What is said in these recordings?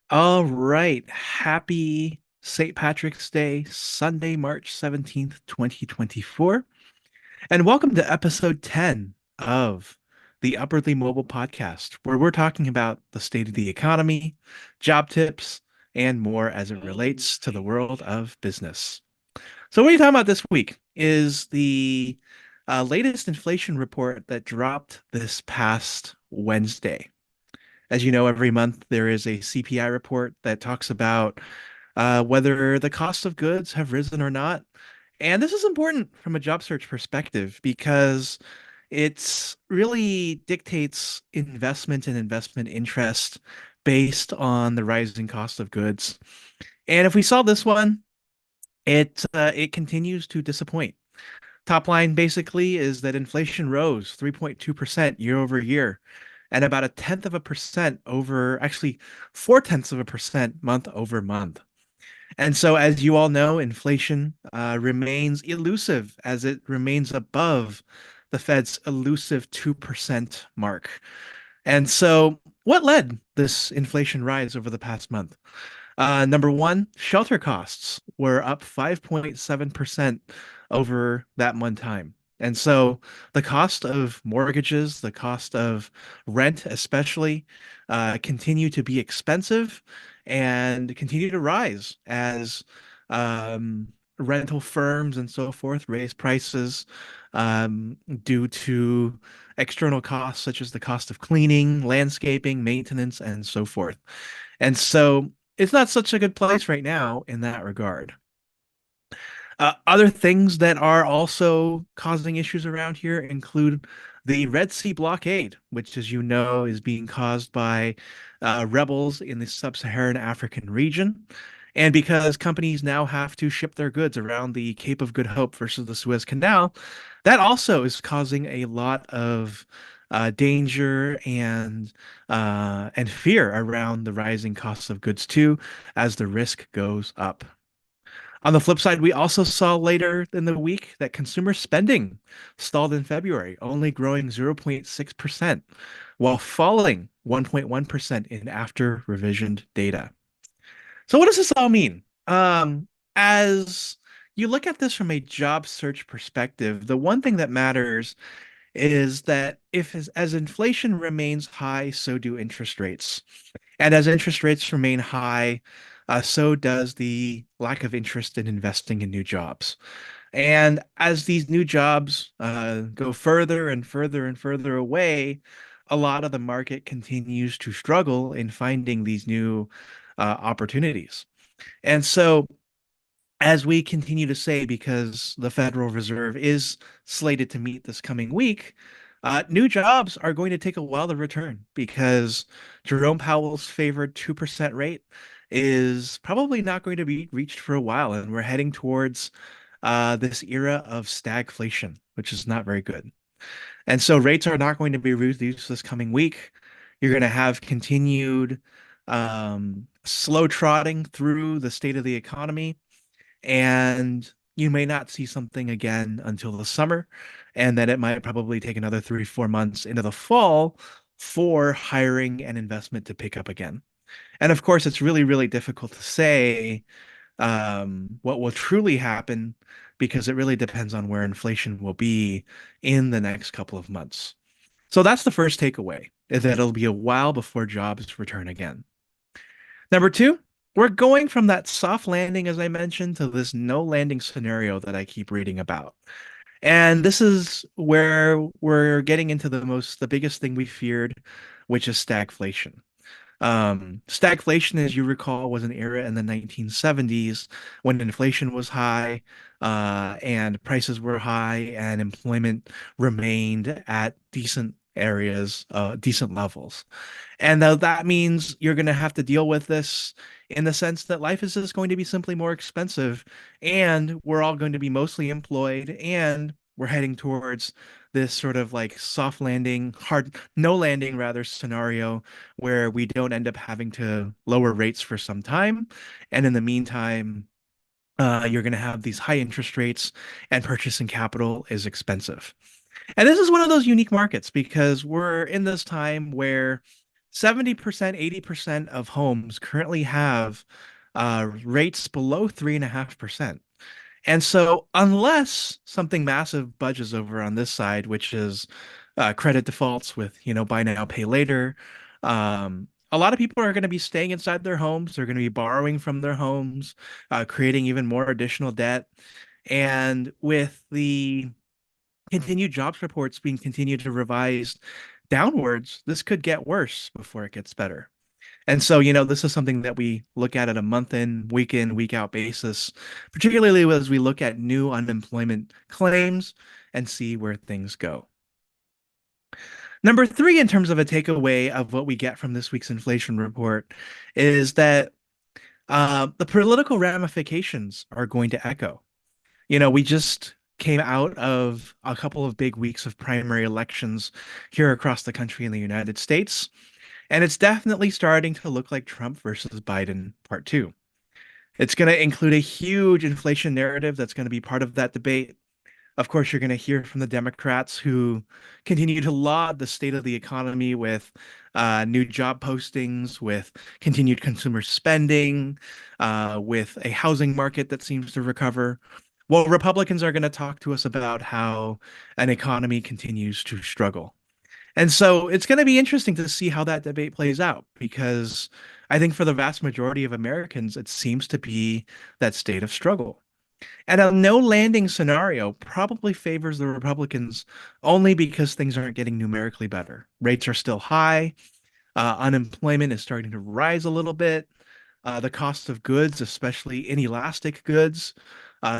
All right. Happy St. Patrick's Day, Sunday, March 17th, 2024. And welcome to episode 10 of the Upwardly Mobile podcast, where we're talking about the state of the economy, job tips, and more as it relates to the world of business. So, what are you talking about this week is the latest inflation report that dropped this past Wednesday. As you know, every month there is a CPI report that talks about whether the cost of goods have risen or not. And this is important from a job search perspective because it's really dictates investment and investment interest based on the rising cost of goods. And if we saw this one, it continues to disappoint. Top line basically is that inflation rose 3.2% year over year, and about a tenth of a percent over, actually 0.4% month over month. And so, as you all know, inflation remains elusive as it remains above the Fed's elusive 2% mark. And so, what led this inflation rise over the past month? Number one, shelter costs were up 5.7% over that one time. And so the cost of mortgages, the cost of rent, especially, continue to be expensive and continue to rise as um, rental firms and so forth raise prices due to external costs such as the cost of cleaning, landscaping, maintenance, and so forth. And so it's not such a good place right now in that regard. Other things that are also causing issues around here include the Red Sea blockade, which, as you know, is being caused by rebels in the sub-Saharan African region. And because companies now have to ship their goods around the Cape of Good Hope versus the Suez Canal, that also is causing a lot of danger and fear around the rising costs of goods too, as the risk goes up. On the flip side, we also saw later in the week that consumer spending stalled in February, only growing 0.6%, while falling 1.1% in after revisioned data. So, what does this all mean? As you look at this from a job search perspective, the one thing that matters is that if as inflation remains high, so do interest rates. And as interest rates remain high, so does the lack of interest in investing in new jobs. And as these new jobs go further and further and further away, a lot of the market continues to struggle in finding these new opportunities. And so, as we continue to say, because the Federal Reserve is slated to meet this coming week, new jobs are going to take a while to return because Jerome Powell's favored 2% rate is probably not going to be reached for a while. And we're heading towards this era of stagflation, which is not very good. And so rates are not going to be reduced this coming week. You're going to have continued slow trotting through the state of the economy, and you may not see something again until the summer, and then it might probably take another 3, 4 months into the fall for hiring and investment to pick up again. And of course, it's really, really difficult to say what will truly happen because it really depends on where inflation will be in the next couple of months. So that's the first takeaway, is that it'll be a while before jobs return again. Number two, we're going from that soft landing, as I mentioned, to this no landing scenario that I keep reading about. And this is where we're getting into the biggest thing we feared, which is stagflation. Stagflation, as you recall, was an era in the 1970s when inflation was high, and prices were high, and employment remained at decent levels. And that means you're going to have to deal with this in the sense that life is just going to be simply more expensive, and we're all going to be mostly employed, and we're heading towards this sort of like soft landing, hard, no landing rather scenario where we don't end up having to lower rates for some time. And in the meantime, you're going to have these high interest rates and purchasing capital is expensive. And this is one of those unique markets because we're in this time where 70%, 80% of homes currently have rates below 3.5%. And so, unless something massive budges over on this side, which is credit defaults with, buy now, pay later, a lot of people are going to be staying inside their homes. They're going to be borrowing from their homes, creating even more additional debt. And with the continued jobs reports being continued to revise downwards, this could get worse before it gets better. And so, this is something that we look at a month in, week out basis, particularly as we look at new unemployment claims and see where things go. Number three, in terms of a takeaway of what we get from this week's inflation report, is that the political ramifications are going to echo. We just came out of a couple of big weeks of primary elections here across the country in the United States. And it's definitely starting to look like Trump versus Biden part two. It's going to include a huge inflation narrative that's going to be part of that debate. Of course, you're going to hear from the Democrats who continue to laud the state of the economy with new job postings, with continued consumer spending, with a housing market that seems to recover. Well, Republicans are going to talk to us about how an economy continues to struggle. And so it's going to be interesting to see how that debate plays out because I think for the vast majority of Americans, it seems to be that state of struggle. And a no landing scenario probably favors the Republicans only because things aren't getting numerically better. Rates are still high. Unemployment is starting to rise a little bit. The cost of goods, especially inelastic goods,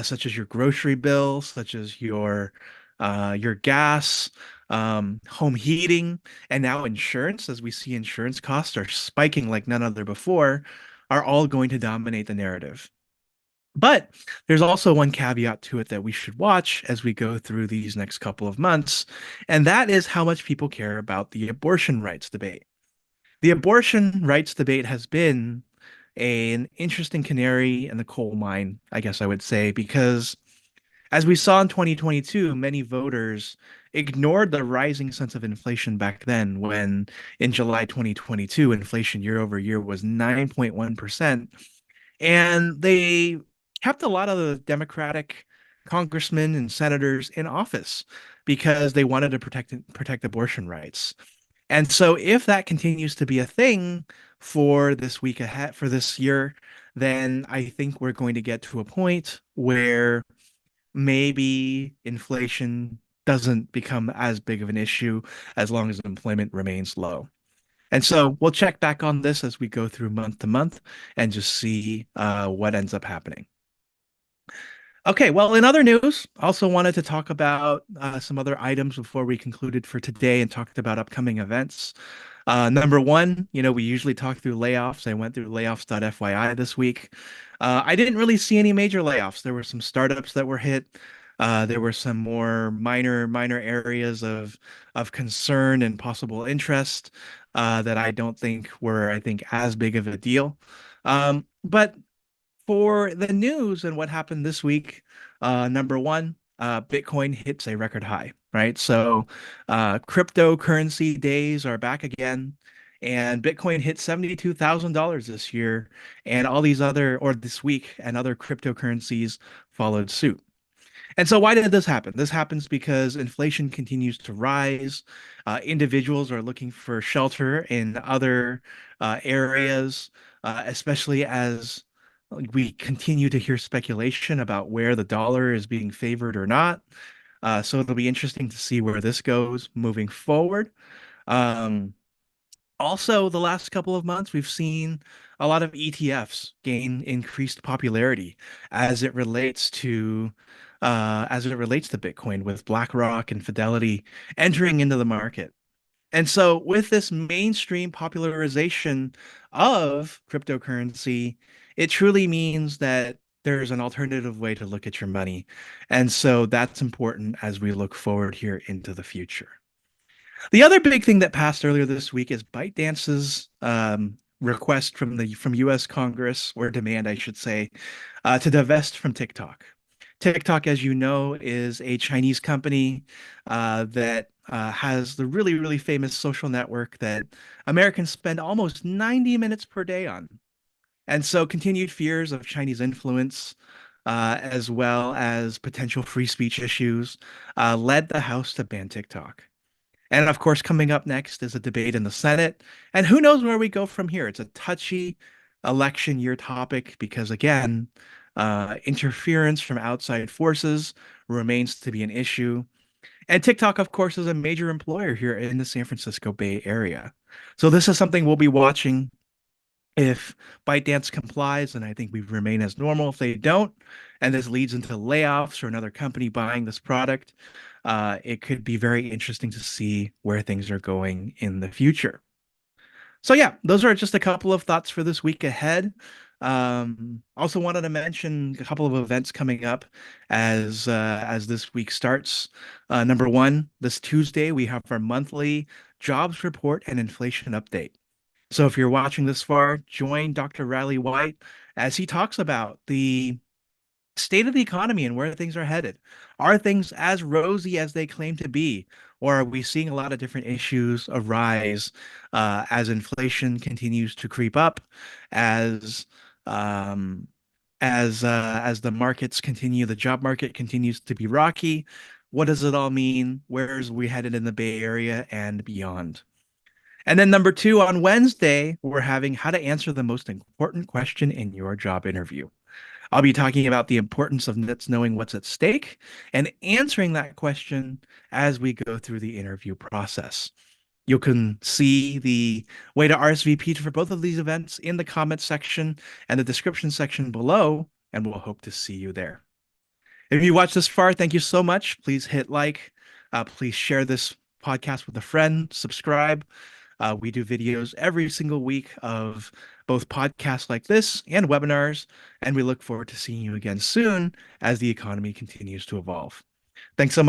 such as your grocery bill, such as your gas, home heating, and now insurance, as we see insurance costs are spiking like none other before, are all going to dominate the narrative. But there's also one caveat to it that we should watch as we go through these next couple of months, and that is how much people care about the abortion rights debate. The abortion rights debate has been an interesting canary in the coal mine, I guess I would say, because as we saw in 2022, many voters ignored the rising sense of inflation back then when in July 2022, inflation year over year was 9.1%. And they kept a lot of the Democratic congressmen and senators in office because they wanted to protect abortion rights. And so if that continues to be a thing for this week ahead, for this year, then I think we're going to get to a point where maybe inflation doesn't become as big of an issue as long as employment remains low. And so we'll check back on this as we go through month to month and just see what ends up happening. Okay, well, in other news, also wanted to talk about some other items before we concluded for today and talked about upcoming events. Number one, we usually talk through layoffs. I went through layoffs.fyi this week. I didn't really see any major layoffs. There were some startups that were hit. There were some more minor areas of concern and possible interest that I don't think were, I think, as big of a deal. But for the news and what happened this week, number one, Bitcoin hits a record high, right? So cryptocurrency days are back again, and Bitcoin hit $72,000 this year, and all these other, or this week, and other cryptocurrencies followed suit. And so, why did this happen? This happens because inflation continues to rise. Individuals are looking for shelter in other areas, especially as we continue to hear speculation about where the dollar is being favored or not. So it'll be interesting to see where this goes moving forward. Um, Also, the last couple of months, we've seen a lot of ETFs gain increased popularity as it relates to Bitcoin, with BlackRock and Fidelity entering into the market. And so, with this mainstream popularization of cryptocurrency, it truly means that there's an alternative way to look at your money. And so, that's important as we look forward here into the future. The other big thing that passed earlier this week is ByteDance's request from U.S. Congress, or demand, I should say, to divest from TikTok. TikTok, as you know, is a Chinese company that has the really, really famous social network that Americans spend almost 90 minutes per day on. And so continued fears of Chinese influence, as well as potential free speech issues, led the House to ban TikTok. And of course, coming up next is a debate in the Senate. And who knows where we go from here? It's a touchy election year topic because, again, interference from outside forces remains to be an issue. And TikTok, of course, is a major employer here in the San Francisco Bay Area. So this is something we'll be watching. If ByteDance complies, and I think we remain as normal. If they don't, and this leads into layoffs or another company buying this product, it could be very interesting to see where things are going in the future. So yeah, those are just a couple of thoughts for this week ahead. Also wanted to mention a couple of events coming up as this week starts. Number one, this Tuesday we have our monthly jobs report and inflation update. So if you're watching this far, join Dr. Riley White as he talks about the state of the economy and where things are headed. Are things as rosy as they claim to be, or are we seeing a lot of different issues arise as inflation continues to creep up, as um, as the markets continue, the job market continues to be rocky? What does it all mean? Where's we headed in the Bay Area and beyond? And then number two, on Wednesday, we're having how to answer the most important question in your job interview. I'll be talking about the importance of NITS knowing what's at stake and answering that question as we go through the interview process. You can see the way to RSVP for both of these events in the comments section and the description section below, and we'll hope to see you there. If you watched this far, thank you so much. Please hit like. Please share this podcast with a friend. Subscribe. We do videos every single week of both podcasts like this and webinars, and we look forward to seeing you again soon as the economy continues to evolve. Thanks so much.